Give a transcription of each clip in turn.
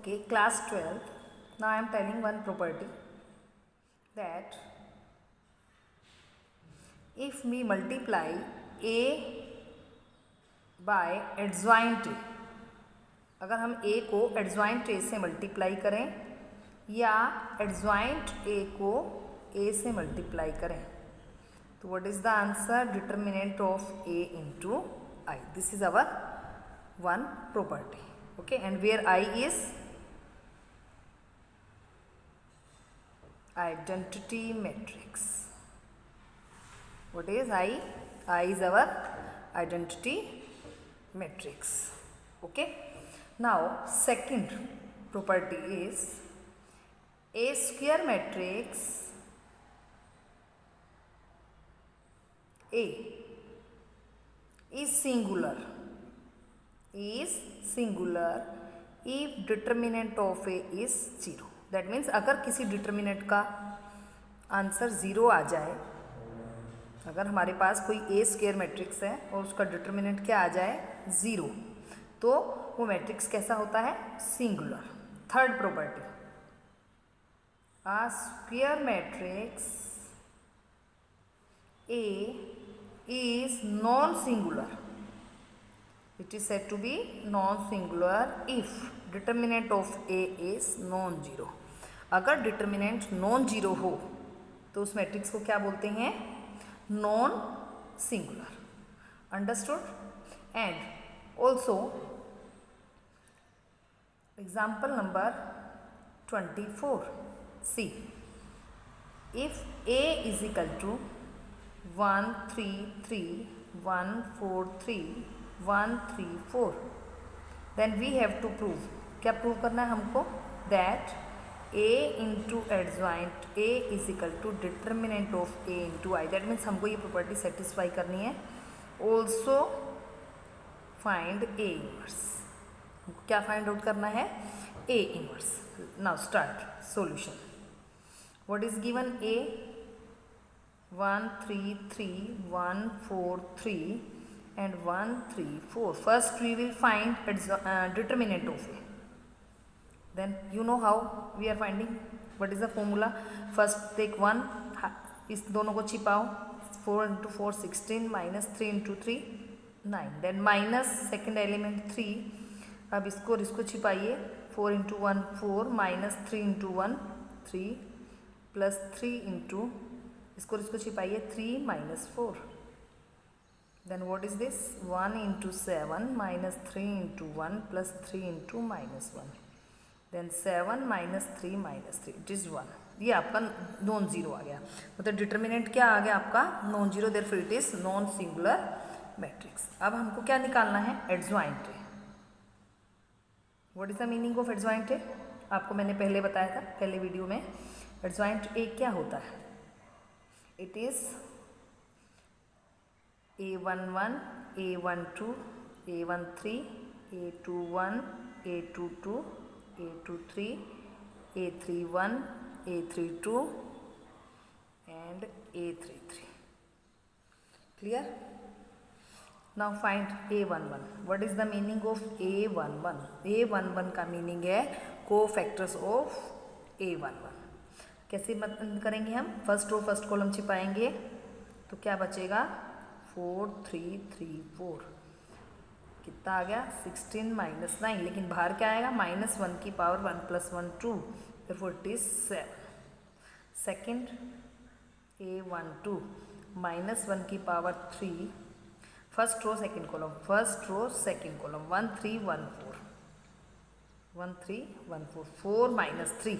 Okay, class 12. Now I am telling one property that if we multiply a by adjoint a, अगर हम a को adjoint a से multiply करें या adjoint a को a से मल्टीप्लाई करें तो what is the answer? Determinant of a into I. This is our one property. Okay, and where I is identity matrix. What is I? I is our identity matrix. Okay. Now second property is a square matrix A is singular if determinant of A is 0. That means अगर किसी determinant का answer 0 आ जाए, अगर हमारे पास कोई ए square matrix है और उसका डिटर्मिनेंट क्या आ जाए 0, तो वो मैट्रिक्स कैसा होता है? Singular. Third property, a square matrix A is non-singular. It is said to be non-singular if determinant of A is non-zero. अगर डिटर्मिनेंट नॉन जीरो हो तो उस मैट्रिक्स को क्या बोलते हैं? Non singular. Understood? And also example number 24. See, if A is equal to 1 3 3 1 4 3 1 3 4, then we have to prove. क्या prove करना है हमको? that A into adjoint A is equal to determinant of A into I. that means हमको ये property satisfy करनी है. also find A inverse. हमको क्या फाइंड आउट करना है? A inverse. now start solution. what is given? A 1 3 3 1 4 3 and 1 3 4. first we will find determinant of A. then you know how we are finding. what is the formula? first take 1, इस दोनों को छिपाओ. 4 into 4 16 minus 3 into 3 9. then minus second element 3. अब इसको और इसको छिपाइए. 4 into 1 4 minus 3 into 1 3 plus 3 into इसको और इसको छिपाइए 3 minus 4. then what is this? 1 into 7 minus 3 into 1 plus 3 into minus 1. then 7 minus 3 minus 3, it is 1. ये आपका नॉन जीरो आ गया. मतलब डिटर्मिनेंट क्या आ गया आपका? Non zero. Therefore it is non singular matrix. अब हमको क्या निकालना है? Adjoint A. What is the meaning of adjoint A? आपको मैंने पहले बताया था, पहले वीडियो में. एडजॉइंट ए क्या होता है? It is A11 A12 A13 A21 A22 A23 A31 A32 and A33. clear? now find A11. what is the meaning of A11? A11 का मीनिंग है कोफैक्टर्स ऑफ A11. कैसे करेंगे हम? फर्स्ट रो फर्स्ट कॉलम छिपाएंगे तो क्या बचेगा? 4 3 3 4. कितना आ गया? 16 minus 9. लेकिन बाहर क्या आएगा? -1 की power 1 plus 1 2. therefore it is 7. Second A12 -1 की power 3. First row second column, first row second column 1 3 1 4 1 3 1 4. 4 minus 3,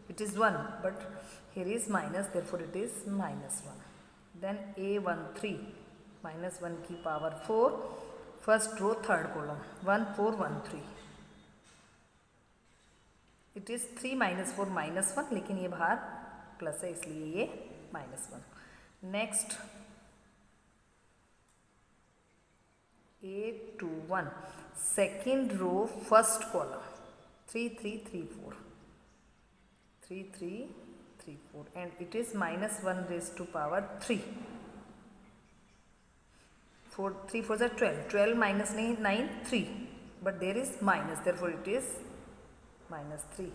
it is 1, but here is minus, therefore it is -1. then A13 -1 की power 4. First row third column 1 4 1 3. It is 3 minus 4 -1, लेकिन ये बाहर plus है इसलिए ये -1. Next A21 second row first column 3 3 3 4 3 3 3 4 and it is -1 raised to power 3. 4 3 4 12 12 minus 9 3, but there is minus, therefore it is -3,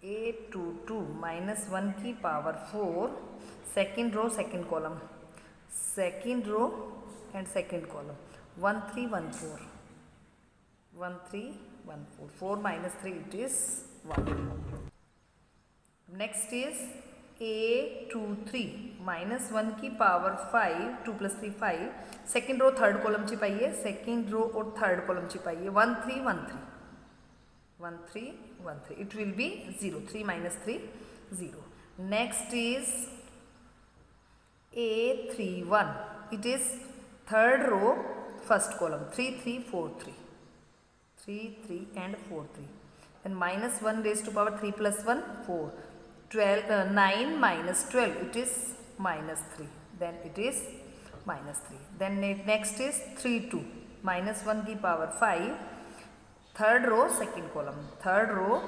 A22 -1 की power 4, second row second column, second row and second column, 1 3 1 4, 1 3 1 4, 4 -3 it is 1. Next is A23 -1 की power 5, 2 + 3 5, second row third column ची पाइए, second row और third column ची पाइए, 1 3 1 3, 1 3 1 3, it will be 0, 3 -3 0. Next is A31, it is third row first column, 3 3 4 3, 3 3 and 4 3, and -1 raised to power 3 + 1 4, 9 - 12 it is -3, then it is -3. Then next is 3 2 -1 की power 5, third row second column, third row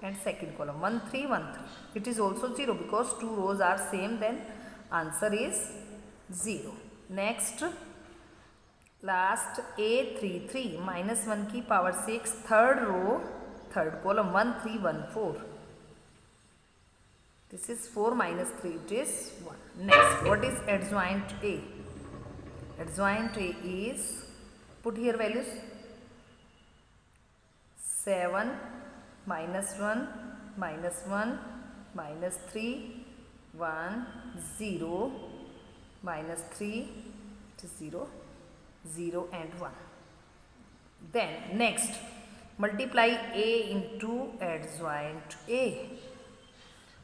and second column, 1 3 1 3, it is also 0 because two rows are same, then answer is 0. Next last A33 -1 की power 6, third row third column, 1 3 1 4, this is 4 -3 it is 1. Next, what is adjoint A? Adjoint A is, put here values, 7 -1 -1 -3 1 0 -3, it is 0 0 and 1. Then next, multiply A into adjoint A.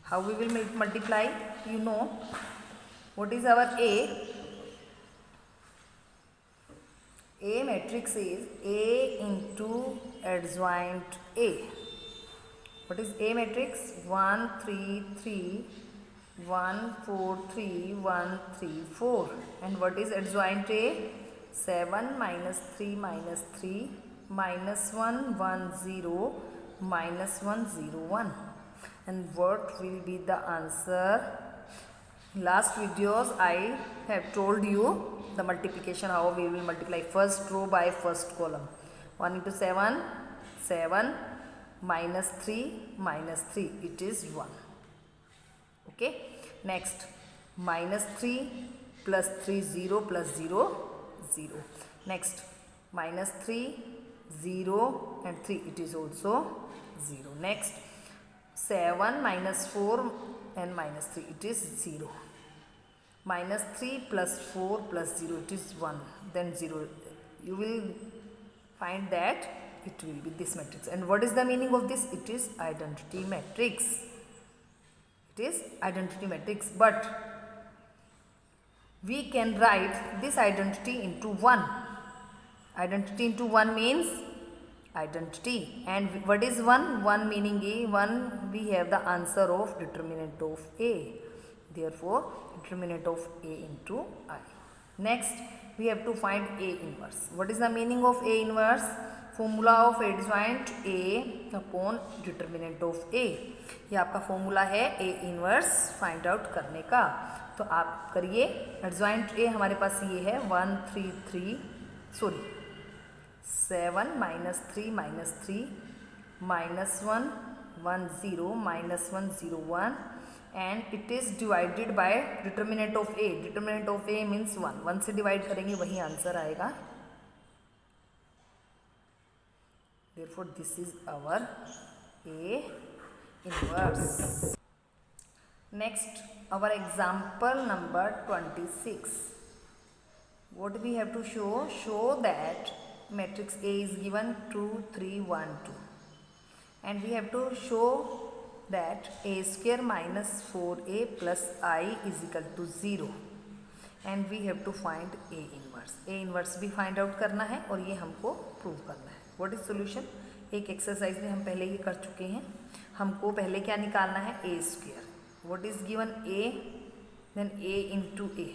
How we will multiply? You know what is our A? A matrix is A into adjoint A. What is A matrix? 1 3 3 1 4 3 1 3 4. And what is adjoint A? 7 -3 -3 -1 1 0 -1 0 1. And what will be the answer? Last videos I have told you the multiplication, how we will multiply first row by first column. 1 into 7 7 -3 -3, it is 1. Okay. Next, -3 plus 3 0 plus 0 0. Next, -3 0 and 3, it is also 0. Next, 7 -4 and -3, it is 0. -3 plus 4 plus 0, it is 1, then 0. You will find that it will be this matrix. And what is the meaning of this? It is identity matrix. It is identity matrix, but we can write this identity into 1. Identity into 1 means identity. And what is 1? 1 meaning A. 1, we have the answer of determinant of A. Therefore, determinant of A into I. Next, we have to find A inverse. What is the meaning of A inverse? Formula of adjoint A upon determinant of A. ये आपका formula है A inverse find out करने का. तो आप करिए. Adjoint A हमारे पास ये है 1 3 3 sorry 7 -3 -3 -1 1 0 -1 0 1, and it is divided by determinant of A. determinant of A means 1. 1 से डिवाइड करेंगे वही आंसर आएगा. Therefore, this is our A inverse. Next, our example number 26. What we have to show? Show that matrix A is given 2 3 1 2, and we have to show that A square minus 4A plus I is equal to 0, and we have to find A inverse. A inverse भी find out करना है और ये हमको prove करना है. What is solution? एक exercise में हम पहले ये कर चुके हैं. हमको पहले क्या निकालना है? A square. What is given? A, then A into A.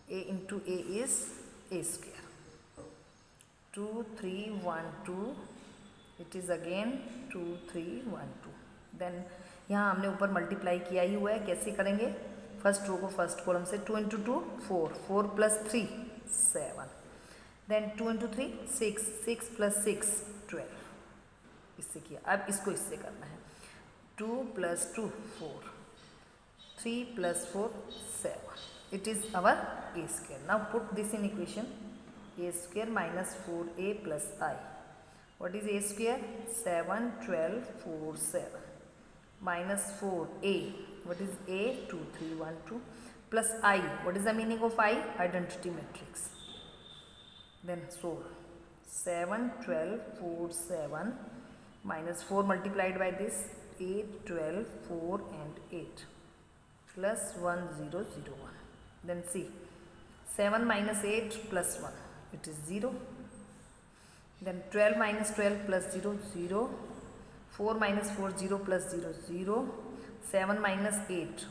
A into A is A square. 2 3 1 2, it is again 2 3 1 2. Then यहाँ हमने ऊपर मल्टीप्लाई किया ही हुआ है. कैसे करेंगे? फर्स्ट रो को फर्स्ट कॉलम से 2 into 2 4, 4 plus 3 7, then 2 into 3 6, 6 plus 6 12, इससे किया। अब इसको इससे करना है, 2 + 2 4, 3 + 4 7, it is our a square. Now put this in equation, a square minus 4a plus I. What is a square? 7 12 4 7 minus 4a, what is a? 2 3 1 2 plus I. What is the meaning of I? Identity matrix. Then solve. 7 12 4 7 minus 4 multiplied by this 8 12 4 and 8 plus 1 0 0 1. Then see, 7 minus 8 plus 1, it is 0. Then 12 minus 12 plus 0 0, 4 minus 4 0 plus 0 0, 7 minus 8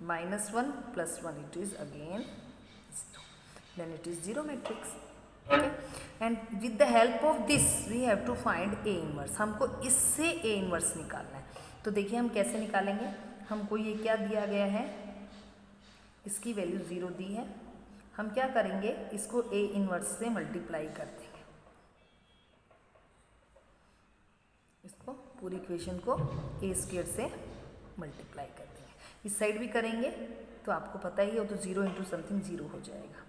minus 1 plus 1, it is again 0. Then it is 0 matrix. Okay, and with the help of this we have to find A inverse. हमको इससे A inverse निकालना है। तो देखिए हम कैसे निकालेंगे। हमको ये क्या दिया गया है, इसकी वैल्यू 0 दी है। हम क्या करेंगे, इसको A इनवर्स से मल्टीप्लाई कर देंगे, इसको पूरी इक्वेशन को A स्क्वायर से मल्टीप्लाई कर देंगे। इस साइड भी करेंगे तो आपको पता ही हो, तो 0 × समथिंग 0 हो जाएगा।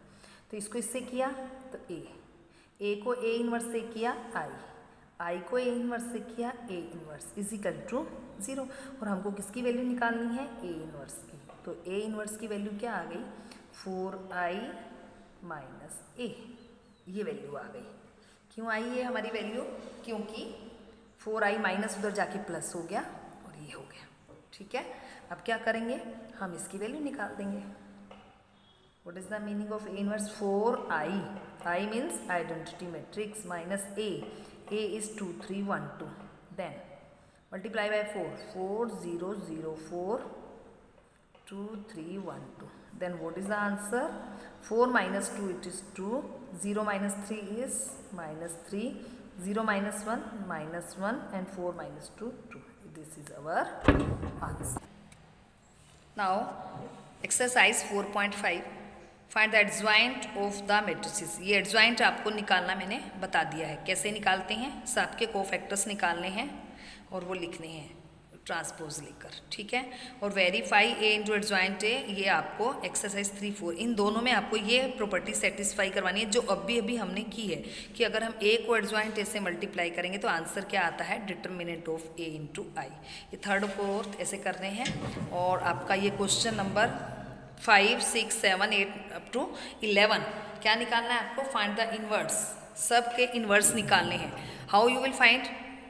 तो इसको इससे किया तो ए को ए इनवर्स से किया आई को ए इनवर्स से किया A inverse is equal to 0। और हमको किसकी वैल्यू निकालनी है, ए इनवर्स की। तो ए इनवर्स की वैल्यू क्या आ गई, 4i माइनस ए, ये वैल्यू आ गई। क्यों आई है हमारी वैल्यू, क्योंकि 4i माइनस उधर जाके प्लस हो गया और ये हो गया। ठीक है, अब क्या करेंगे, हम इसकी वैल्यू निकाल देंगे। What is the meaning of A inverse? 4i. I means identity matrix minus A. A is 2 3 1 2. Then multiply by 4. 4 0 0 4 2 3 1 2. Then what is the answer? 4 minus 2, it is 2. 0 minus 3 is minus 3. 0 minus 1 minus 1 and 4 minus 2 2. This is our answer. Now exercise 4.5. Find the adjoint of the matrices. ये adjoint आपको निकालना मैंने बता दिया है, कैसे निकालते हैं। सबके कोफैक्टर्स निकालने हैं और वो लिखने हैं ट्रांसपोज लेकर। ठीक है, और verify A into adjoint A, ये आपको एक्सरसाइज 3 4 इन दोनों में आपको ये प्रॉपर्टी सेटिस्फाई करवानी है जो अभी हमने की है, कि अगर हम ए को एडजॉइंट ए से मल्टीप्लाई करेंगे तो आंसर क्या आता है, डिटर्मिनेंट ऑफ ए इंटू आई। ये थर्ड फोर्थ ऐसे करने हैं। और आपका ये क्वेश्चन नंबर 5 6 7 8 अप टू 11 क्या निकालना है आपको, फाइंड द इनवर्स। सब के इनवर्स निकालने हैं। How you will find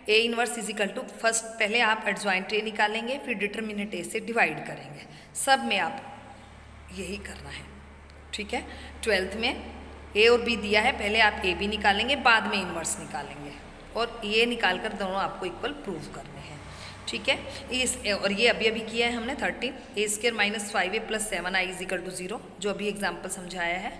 A inverse is equal to, first पहले आप एडजॉइंट ए निकालेंगे, फिर डिटर्मिनेंट ए से डिवाइड करेंगे। सब में आप यही करना है। ठीक है, 12th में ए और बी दिया है, पहले आप ए बी निकालेंगे, बाद में इनवर्स निकालेंगे, और ये निकाल कर दोनों आपको इक्वल प्रूव करने हैं। ठीक है, और ये अभी किया है हमने 13 a square minus 5a plus 7i is equal to 0, जो अभी एग्जाम्पल समझाया है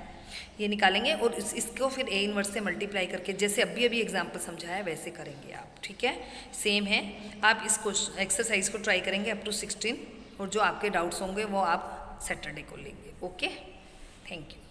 ये निकालेंगे, और इसको फिर ए इनवर्स से मल्टीप्लाई करके जैसे अभी एग्जाम्पल समझाया है वैसे करेंगे आप। ठीक है, सेम है। आप इस एक्सरसाइज को ट्राई करेंगे अप टू 16, और जो आपके डाउट्स होंगे वो आप सैटरडे को लेंगे। Okay, thank you.